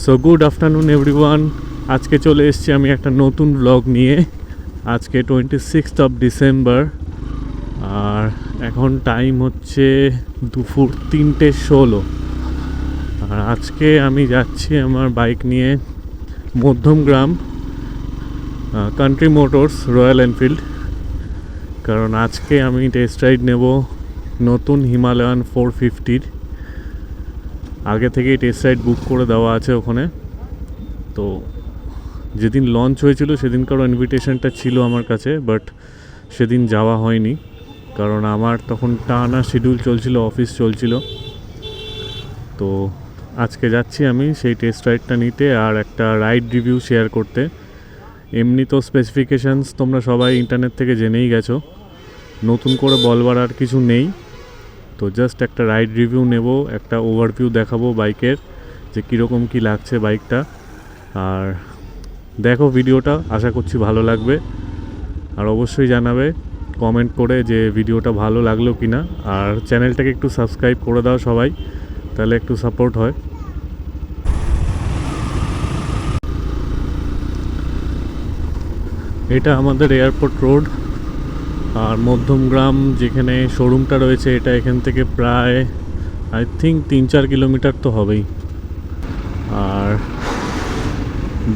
So good afternoon everyone. আজকে চলে এসেছি আমি একটা নতুন ব্লগ নিয়ে। আজকে 26 ডিসেম্বর আর এখন টাইম হচ্ছে দুপুর 3:16। আর আজকে আমি যাচ্ছি আমার বাইক নিয়ে Madhyamgram country motors royal Enfield, কারণ আজকে আমি টেস্ট রাইড নেব নতুন হিমালয়ান 450-র। আগে থেকেই টেস্ট রাইড বুক করে দেওয়া আছে ওখানে। তো যেদিন লঞ্চ হয়েছিল সেদিনকারও ইনভিটেশনটা ছিল আমার কাছে, বাট সেদিন যাওয়া হয়নি কারণ আমার তখন টানা শিডিউল চলছিল, অফিস চলছিল। তো আজকে যাচ্ছি আমি সেই টেস্ট রাইডটা নিতে আর একটা রাইড রিভিউ শেয়ার করতে। এমনি তো স্পেসিফিকেশানস তোমরা সবাই ইন্টারনেট থেকে জেনেই গেছো, নতুন করে বলবার আর কিছু নেই। তো জাস্ট একটা রাইড রিভিউ নেব, একটা ওভারভিউ দেখাবো বাইকের, যে কীরকম কী লাগছে বাইকটা। আর দেখো ভিডিওটা, আশা করছি ভালো লাগবে। আর অবশ্যই জানাবে কমেন্ট করে যে ভিডিওটা ভালো লাগলো কি না। আর চ্যানেলটাকে একটু সাবস্ক্রাইব করে দাও সবাই, তাহলে একটু সাপোর্ট হয়। এটা আমাদের এয়ারপোর্ট রোড, আর মধ্যমগ্রাম যেখানে শোরুমটা রয়েছে এটা এখান থেকে প্রায় আই থিঙ্ক 3-4 কিলোমিটার তো হবেই। আর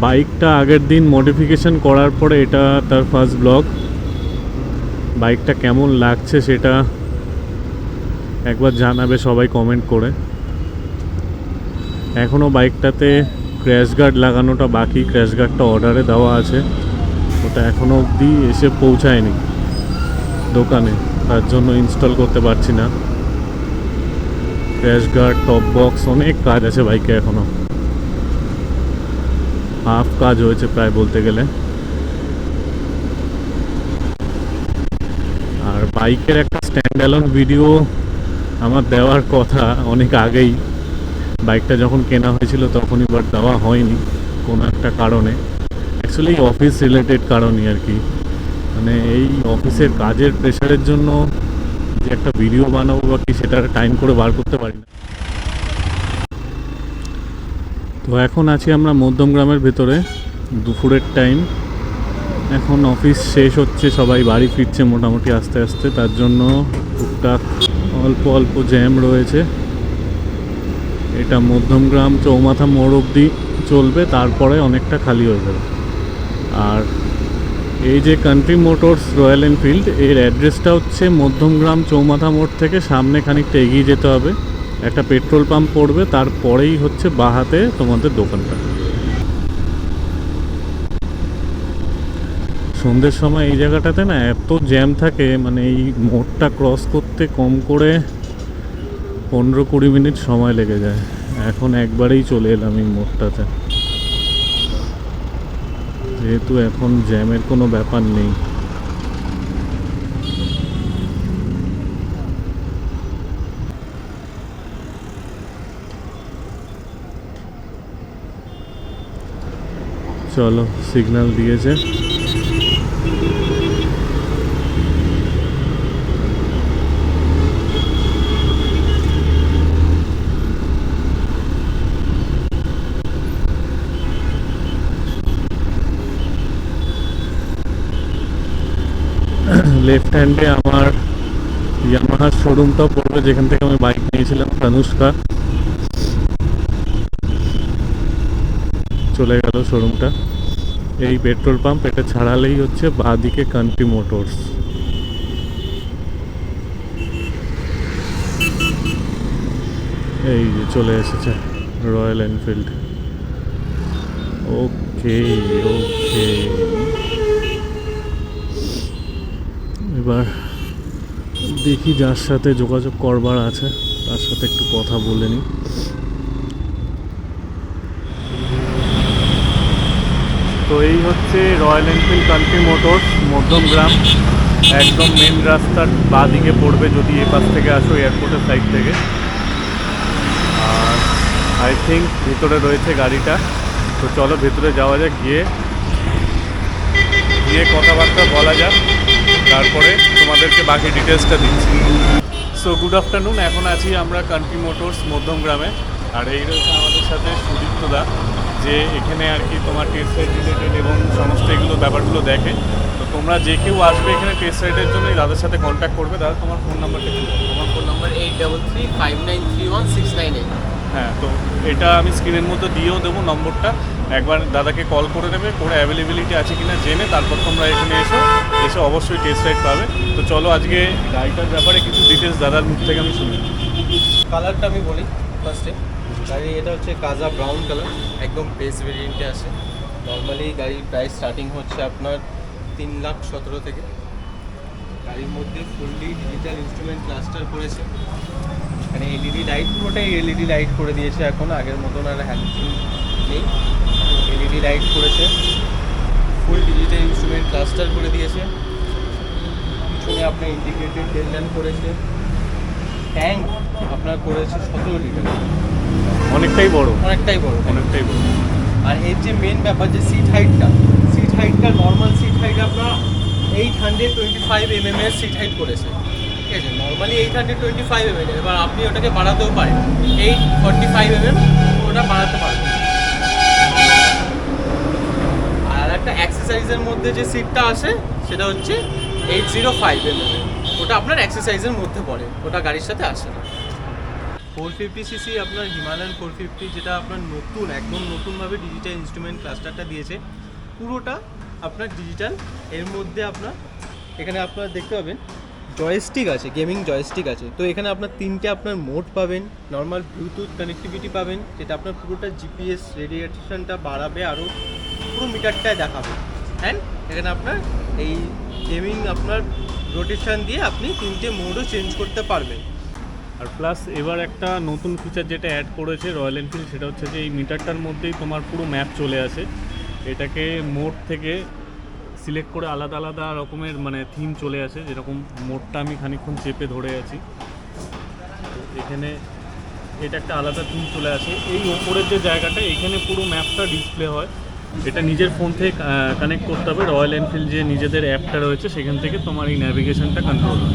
বাইকটা আগের দিন মডিফিকেশান করার পরে এটা তার ফার্স্ট ব্লগ। বাইকটা কেমন লাগছে সেটা একবার জানাবে সবাই কমেন্ট করে। এখনও বাইকটাতে ক্র্যাশ গার্ড লাগানোটা বাকি, ক্র্যাশ গার্ডটা অর্ডারে দেওয়া আছে, ওটা এখনও অবধি এসে পৌঁছায়নি দোকানে, তার জন্য ইনস্টল করতে পারছি না। ক্র্যাশ গার্ড, টপ বক্স, অনেক কাজ আছে বাইকে এখনও, হাফ কাজ হয়েছে প্রায় বলতে গেলে। আর বাইকের একটা স্ট্যান্ড অ্যালোন ভিডিও আমার দেওয়ার কথা অনেক আগেই, বাইকটা যখন কেনা হয়েছিল তখনই, বাট দেওয়া হয়নি কোনো একটা কারণে। অ্যাকচুয়ালি অফিস রিলেটেড কারণই আর কি, মানে এই অফিসের কাজের প্রেশারের জন্য যে একটা ভিডিও বানাবো বা কি সেটা টাইম করে বার করতে পারি না। তো এখন আছি আমরা মধ্যমগ্রামের ভেতরে, দুপুরের টাইম। এখন অফিস শেষ হচ্ছে, সবাই বাড়ি ফিরছে মোটামুটি আস্তে আস্তে, তার জন্য টুকটাক অল্প অল্প জ্যাম রয়েছে। এটা মধ্যমগ্রাম চৌমাথা মোড় অবধি চলবে, তারপরে অনেকটা খালি হয়ে যাবে। আর এই যে কান্ট্রি মোটরস রয়্যাল এনফিল্ড, এর অ্যাড্রেসটা হচ্ছে মধ্যমগ্রাম চৌমাথা মোড় থেকে সামনে খানিকটা এগিয়ে যেতে হবে, একটা পেট্রোল পাম্প পড়বে, তারপরেই হচ্ছে বাহাতে তোমাদের দোকানটা। সন্ধ্যের সময় এই জায়গাটাতে না এত জ্যাম থাকে, মানে এই মোড়টা ক্রস করতে কম করে 15-20 মিনিট সময় লেগে যায়। এখন একবারেই চলে এলাম এই মোড়টাতে, যেহেতু এখন জ্যামের কোনো ব্যাপার নেই। চলো, সিগন্যাল দিয়েছে। লেফট হ্যান্ডে আমার ইয়ামাহার শোরুমটাও পড়বে, যেখান থেকে আমি বাইক নিয়েছিলাম, তানুষ্কা। চলে গেল শোরুমটা। এই পেট্রোল পাম্প, এটা ছাড়ালেই হচ্ছে বাঁদিকে কান্ট্রি মোটরস। এই যে চলে এসেছে রয়্যাল এনফিল্ড। ওকে ওকে, এবার দেখি যার সাথে যোগাযোগ করবার আছে তার সাথে একটু কথা বলে নিই। তো এই হচ্ছে royal Enfield country motors Madhyamgram, একদম মেন রাস্তার বাঁ দিকে পড়বে যদি এ পাশ থেকে আসো এয়ারপোর্টের সাইড থেকে। আর আই থিঙ্ক ভিতরে রয়েছে গাড়িটা। তো চলো ভেতরে যাওয়া যাক, গিয়ে কথাবার্তা বলা যাক, তারপরে তোমাদেরকে বাকি ডিটেলসটা দিচ্ছি। সো গুড আফটারনুন, এখন আছি আমরা কান্ট্রি মোটরস মধ্যমগ্রামে। আর এই রয়েছে আমাদের সাথে সুদীপ্তদা। যে এখানে আর কি তোমার টেস্ট রাইড রিলেটেড এবং সমস্ত এগুলো ব্যাপারগুলো দেখে। তো তোমরা যে কেউ আসবে এখানে টেস্ট রাইডের জন্য দাদার সাথে কন্ট্যাক্ট করবে। দাদা তোমার ফোন নাম্বারটা কি? আমার ফোন নাম্বার 8335931698। হ্যাঁ, তো এটা আমি স্ক্রিনের মধ্যে দিয়েও দেবো নম্বরটা। একবার দাদাকে কল করে নেবে, করে অ্যাভেলেবিলিটি আছে কিনা জেনে তারপর তোমরা এখানে এসে অবশ্যই টেস্ট রাইড পাবে। তো চলো আজকে গাড়িটার ব্যাপারে কিছু ডিটেলস দাদার মুখ থেকে আমি শুনি। কালারটা আমি বলি ফার্স্টে। গাড়ি এটা হচ্ছে কাজা ব্রাউন কালার, একদম বেস ভেরিয়েন্টে আসে। নর্মালি গাড়ির প্রাইস স্টার্টিং হচ্ছে আপনার 3,17,000 থেকে। গাড়ির মধ্যে ফুললি ডিজিটাল ইনস্ট্রুমেন্ট ক্লাস্টার করেছে। এখানে এলইডি লাইট, পুরোটাই এলইডি লাইট করে দিয়েছে এখন, আগের মতন আর হ্যান্ডফুল নেই, এলইডি লাইট করেছে। ফুল ডিজিটাল ইনস্ট্রুমেন্ট ক্লাস্টার করে দিয়েছে। পিছনে আপনার ইন্ডিকেটেড টেল ল্যাম্প করেছে। ট্যাঙ্ক আপনার করেছে 17 লিটার, অনেকটাই বড়। অনেকটাই বড়। আর এর যে মেন ব্যাপার যে সিট হাইটটা নর্মাল সিট হাইট আপনার 825 mm এর সিট হাইট করেছে, ঠিক আছে। নর্মালি 825 mm, এবার আপনি ওটাকে বাড়াতেও পারেন, 845 mm ওটা বাড়াতে পারবেন। আর একটা অ্যাক্সেসরিজের মধ্যে যে সিটটা আসে সেটা হচ্ছে 805 mm, ওটা আপনার অ্যাক্সেসরিজের মধ্যে পড়ে, ওটা গাড়ির সাথে আসে না। 450cc আপনার হিমালয়ান 450, যেটা আপনার নতুন, একদম নতুনভাবে ডিজিটাল ইনস্ট্রুমেন্ট ক্লাস্টারটা দিয়েছে। পুরোটা আপনার ডিজিটাল। এর মধ্যে আপনার এখানে আপনার দেখতে পাবেন জয়স্টিক আছে, গেমিং জয়স্টিক আছে। তো এখানে আপনার 3টে আপনার মোড পাবেন। নর্মাল ব্লুটুথ কানেক্টিভিটি পাবেন, যেটা আপনার পুরোটা জিপিএস রেডিয়েশনটা বাড়াবে, আরও পুরো মিটারটায় দেখাবে। অ্যান্ড এখানে আপনার এই গেমিং আপনার রোটেশন দিয়ে আপনি 3টে মোডও চেঞ্জ করতে পারবেন। আর প্লাস এবার একটা নতুন ফিচার যেটা অ্যাড করেছে রয়্যাল এনফিল্ড, সেটা হচ্ছে যে এই মিটারটার মধ্যেই তোমার পুরো ম্যাপ চলে আসে। এটাকে মোড থেকে সিলেক্ট করে আলাদা আলাদা রকমের মানে থিম চলে আসে। যেরকম মোডটা আমি খানিকক্ষণ চেপে ধরে আছি, তো এখানে এটা একটা আলাদা থিম চলে আসে। এই ওপরের যে জায়গাটা, এখানে পুরো ম্যাপটা ডিসপ্লে হয়। এটা নিজের ফোন থেকে কানেক্ট করতে হবে। রয়্যাল এনফিল্ড যে নিজেদের অ্যাপটা রয়েছে সেখান থেকে তোমার এই ন্যাভিগেশনটা কন্ট্রোল হয়।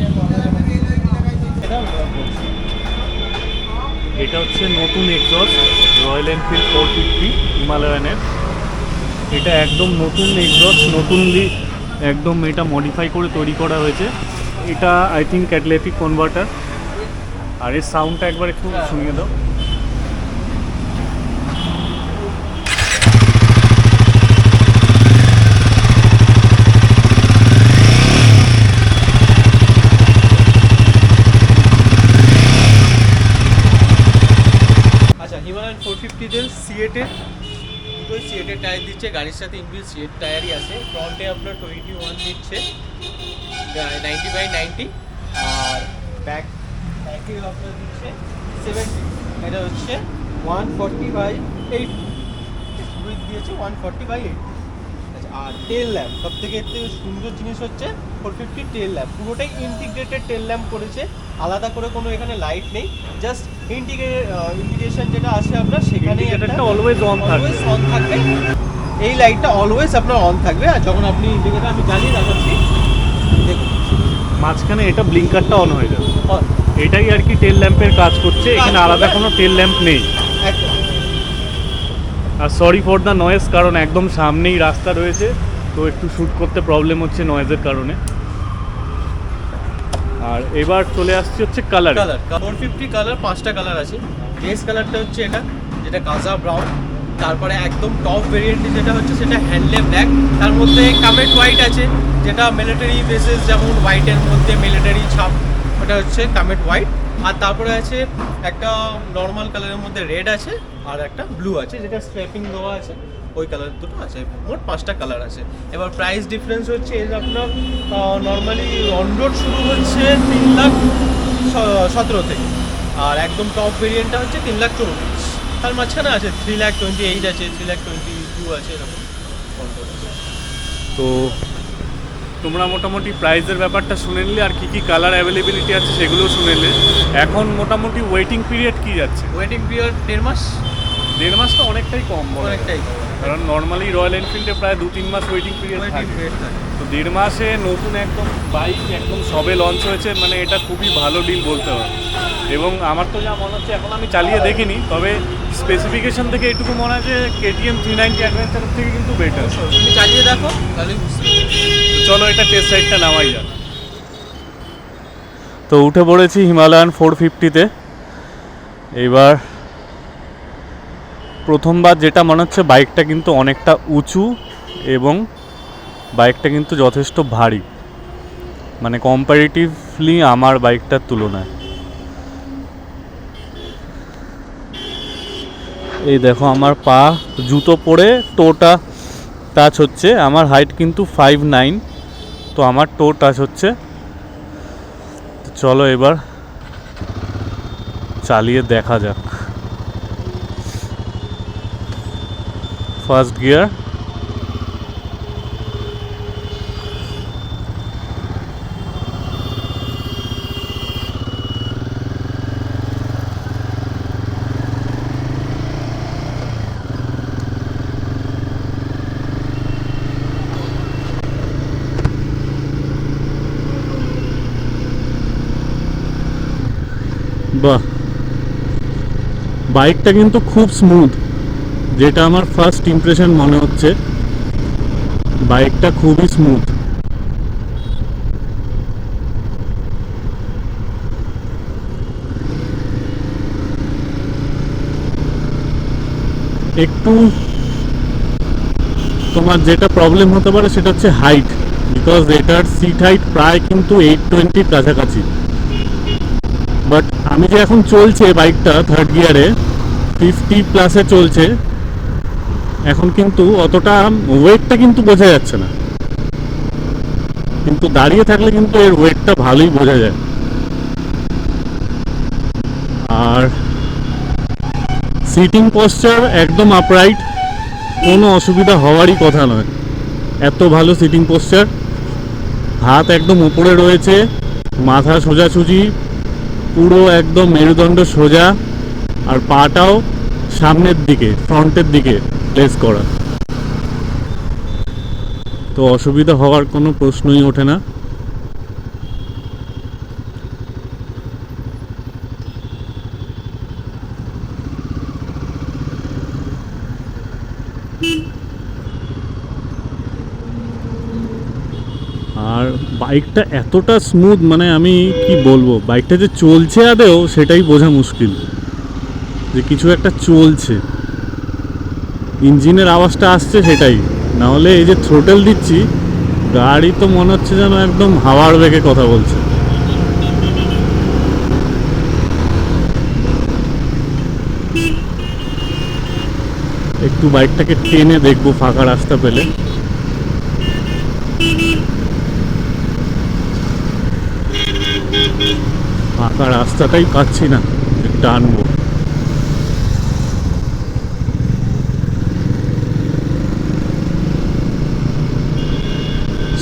এটা হচ্ছে নতুন এক্সজস্ট রয়্যাল এনফিল্ড 450 হিমালয়ানের। এটা একদম নতুন এক্সজস্ট, নতুনলি একদম এটা মডিফাই করে তৈরি করা হয়েছে। এটা আই থিঙ্ক ক্যাটালাইটিক কনভার্টার। আর এর সাউন্ডটা একবার একটু শুনিয়ে দাও। আচ্ছা, হিমালয়ান 450-তে সিএটের দুটোই সিএটের টায়ার দিচ্ছে, গাড়ির সাথে ইনবিল্ট সিএট টায়ারই আছে। ফ্রন্টে আপনার 21 দিচ্ছে 90/90, আর ব্যাকে আপনার দিচ্ছে 70। এটা হচ্ছে 140/80, উইথ দিয়েছে 140/80। আচ্ছা, আর টেল ল্যাম্প, সব থেকে এর থেকে সুন্দর জিনিস হচ্ছে 450 টেল ল্যাম্প। পুরোটাই ইন্টিগ্রেটেড টেল ল্যাম্প করেছে, আলাদা করে কোনো এখানে লাইট নেই। জাস্ট ইন্ডিকেশন যেটা আছে আপনার সেখানে ইন্ডিকেটরটা অলওয়েজ অন থাকবে। এই লাইটটা অলওয়েজ আপনার অন থাকবে। আর যখন আপনি ইন্ডিকেটর, আমি জ্বালিয়ে দেখাচ্ছি, দেখুন মাঝখানে এটা ব্লিঙ্কারটা অন হয়ে যাবে। এটাই আর কি টেল ল্যাম্পের কাজ করছে। এখানে আলাদা কোনো টেল ল্যাম্প নেই। আর সরি ফর দ্য নয়েজ, কারণ একদম সামনেই রাস্তা রয়েছে, তো একটু শ্যুট করতে প্রবলেম হচ্ছে নয়েজের কারণে। আর এবার চলে আসছে হচ্ছে কালার। 450 কালার, 5টা কালার আছে। বেস কালারটা হচ্ছে এটা, যেটা কাজা ব্রাউন। তারপরে একদম টপ ভেরিয়েন্টে যেটা হচ্ছে সেটা হ্যান্ডলে ব্ল্যাক। তার মধ্যে কামেট হোয়াইট আছে, যেটা মিলিটারি বেসেস, যেমন হোয়াইটের মধ্যে মিলিটারি ছাপ, ওটা হচ্ছে কামেট হোয়াইট। আর তারপরে আছে একটা নর্মাল কালারের মধ্যে রেড আছে, আর একটা ব্লু আছে যেটা স্ট্র্যাপিং দেওয়া আছে, ওই কালার দুটো আছে। মোট 5টা কালার আছে। এবার প্রাইস ডিফারেন্স হচ্ছে এর আপনার নর্মালি অন রোড শুরু হচ্ছে 3,17,000 থেকে, আর একদম টপ ভেরিয়েন্টটা হচ্ছে 3,34,000। তার মাঝখানে আছে 3,28,000 আছে, 3,22,000 আছে, এরকম। তো তোমরা মোটামুটি প্রাইসের ব্যাপারটা শুনে নিলে, আর কী কী কালার অ্যাভেলেবিলিটি আছে সেগুলোও শুনে নিলে। এখন মোটামুটি ওয়েটিং পিরিয়ড কী যাচ্ছে? ওয়েটিং পিরিয়ড 1.5 মাস। 1.5 মাস তো অনেকটাই কম, অনেকটাই কম, কারণ নর্মালি রয়্যাল এনফিল্ডে প্রায় 2-3 মাস ওয়েটিং পিরিয়ড থাকে। তো 1.5 মাসে নতুন একদম বাইক একদম সবে লঞ্চ হয়েছে, মানে এটা খুবই ভালো ডিল বলতে হয়। এবং আমার তো যা মনে হচ্ছে, এখন আমি চালিয়ে দেখিনি, তবে স্পেসিফিকেশন থেকে এটুকু মনে হয় যে KTM 390 অ্যাডভেঞ্চারের থেকে কিন্তু বেটার। তুমি চালিয়ে দেখো তাহলে বুঝতে পারবে। চলো এটা টেস্ট রাইডটা নামাই যাক। তো উঠে পড়েছি হিমালয়ান 450-তে। এবার প্রথমবার যেটা মনে হচ্ছে বাইকটা কিন্তু অনেকটা উঁচু এবং বাইকটা কিন্তু যথেষ্ট ভারী, মানে কম্পারেটিভলি আমার বাইকটার তুলনায়। এই দেখো আমার পা জুতো পরে টোটা টাচ হচ্ছে। আমার হাইট কিন্তু 5'9", তো আমার টো টাচ হচ্ছে। তো চলো এবার চালিয়ে দেখা যাক। ফার্স্ট গিয়ার, বাহ, বাইকটা কিন্তু খুব স্মুথ, যেটা আমার ফার্স্ট ইমপ্রেশন মনে হচ্ছে। বাইকটা খুবই স্মুথ। একটু তোমার যেটা প্রবলেম হতে পারে সেটা হচ্ছে হাইট, বিকজ এটার সিট হাইট প্রায় কিন্তু 820 কাছাকাছি। বাট আমি যে এখন চলছে বাইকটা থার্ড গিয়ারে 50+ চলছে, এখন কিন্তু অতটা ওয়েটটা কিন্তু বোঝা যাচ্ছে না, কিন্তু দাঁড়িয়ে থাকলে কিন্তু এর ওয়েটটা ভালোই বোঝা যায়। আর সিটিং পশ্চার একদম আপরাইট, কোনো অসুবিধা হওয়ারই কথা নয়, এত ভালো সিটিং পশ্চার। হাত একদম উপরে রয়েছে, মাথা সোজাসুজি, পুরো একদম মেরুদণ্ড সোজা, আর পাটাও সামনের দিকে, ফ্রন্টের দিকে প্লেস করা, তো অসুবিধা হওয়ার কোনো প্রশ্নই ওঠে না। আর বাইকটা এতটা স্মুথ, মানে আমি কি বলবো, বাইকটা যে চলছে আদেও সেটাই বোঝা মুশকিল যে কিছু একটা চলছে। ইঞ্জিনের আওয়াজটা আসছে সেটাই, না হলে এই যে থ্রোটেল দিচ্ছি গাড়ি তো মনে হচ্ছে যেন একদম হাওয়ার বেগে কথা বলছে। একটু বাইকটাকে টেনে দেখবো ফাঁকা রাস্তা পেলে। ফাঁকা রাস্তাটাই পাচ্ছি না, টানবো।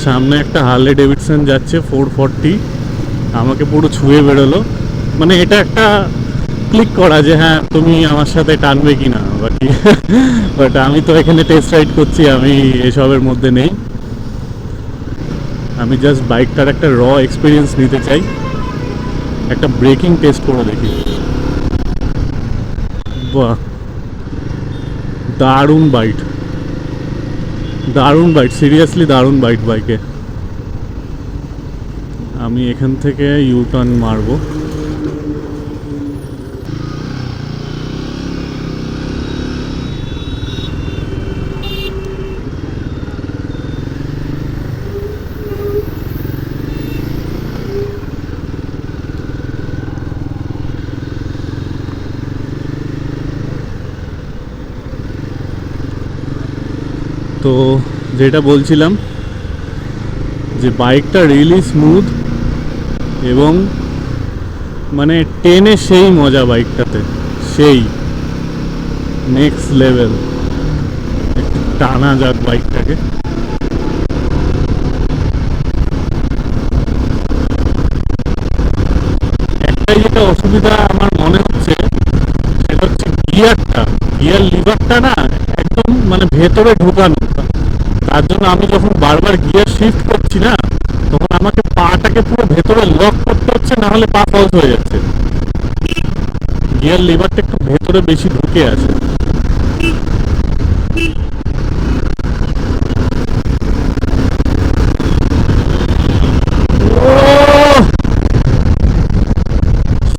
সামনে একটা হার্লে ডেভিডসন যাচ্ছে 440, আমাকে পুরো ছুঁয়ে বেরোলো। মানে এটা একটা ক্লিক করা যে হ্যাঁ তুমি আমার সাথে টানবে কি না, বাট আমি তো এখানে টেস্ট রাইড করছি, আমি এসবের মধ্যে নেই। আমি জাস্ট বাইকটার একটা র এক্সপিরিয়েন্স নিতে চাই, একটা ব্রেকিং টেস্ট করে দেখি। বাহ, দারুণ বাইক, দারুণ বাইক, সিরিয়াসলি দারুণ বাইক। বাইকে আমি এখান থেকে ইউ টার্ন মারবো। তো যেটা বলছিলাম যে বাইকটা রিয়েলি স্মুথ এবং মানে টেনে সেই মজা বাইকটাতে, সেই নেক্সট লেভেল। একটু টানা যাক বাইকটাকে। একটাই যেটা অসুবিধা আমার মনে হচ্ছে সেটা হচ্ছে গিয়ারটা, গিয়ার লিভারটা না একদম মানে ভেতরে ঢোকানো। তার জন্য আমি যখন বারবার গিয়ার শিফট করছি না, তখন আমাকে পাটাকে পুরো ভেতরে লক করতে হচ্ছে, না হলে পা ফলস হয়ে যাচ্ছে। গিয়ার লিভারটা একটু ভেতরে বেশি ঢুকে আছে।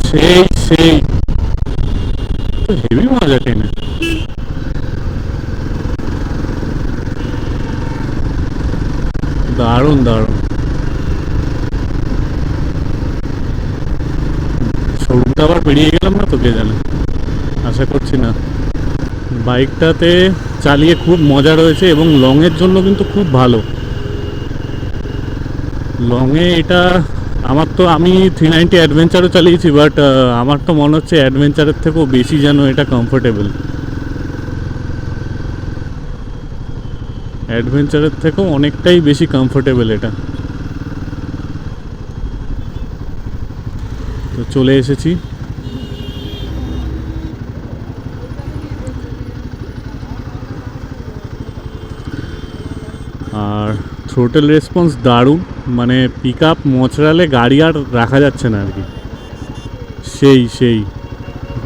সেই সেই তো হেভি মজা টেনে। দারুণ দারুণ। শোরুমটা আবার পেরিয়ে গেলাম না তো, কে জানে, আশা করছি না। বাইকটাতে চালিয়ে খুব মজা রয়েছে এবং লংয়ের জন্য কিন্তু খুব ভালো। লংয়ে এটা আমি 390 অ্যাডভেঞ্চারও চালিয়েছি, বাট আমার তো মনে হচ্ছে অ্যাডভেঞ্চারের থেকেও বেশি যেন এটা কমফোর্টেবল। অ্যাডভেঞ্চারের থেকেও অনেকটাই বেশি কমফোর্টেবল এটা। তো চলে এসেছি। আর থ্রোটেল রেসপন্স দারুণ, মানে পিক আপ মোচড়ালে গাড়ি আর রাখা যাচ্ছে না আর কি। সেই সেই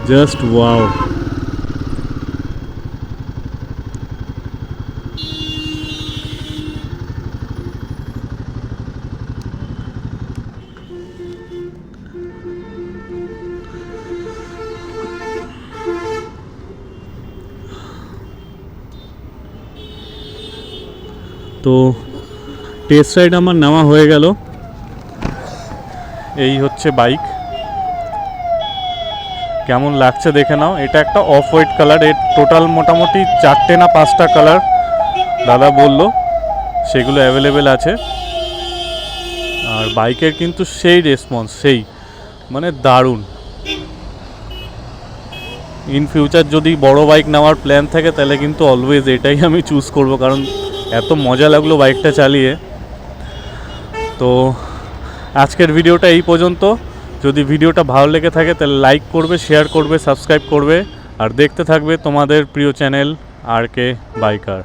জাস্ট ওয়াও। তো টেস্ট রাইড আমার নেওয়া হয়ে গেল। এই হচ্ছে বাইক, কেমন লাগছে দেখে নাও। এটা একটা অফ হোয়াইট কালার, এর টোটাল মোটামুটি 4টে না 5টা কালার দাদা বললো, সেগুলো অ্যাভেলেবেল আছে। আর বাইকের কিন্তু সেই রেসপন্স, সেই মানে দারুণ। ইন ফিউচার যদি বড় বাইক নেওয়ার প্ল্যান থাকে তাহলে কিন্তু অলওয়েজ এটাই আমি চুজ করব, কারণ এত মজা লাগলো বাইকটা চালিয়ে। তো আজকের ভিডিওটা এই পর্যন্ত। যদি ভিডিওটা ভালো লেগে থাকে তাহলে লাইক করবে, শেয়ার করবে, সাবস্ক্রাইব করবে, আর দেখতে থাকবে তোমাদের প্রিয় চ্যানেল RK বাইকার।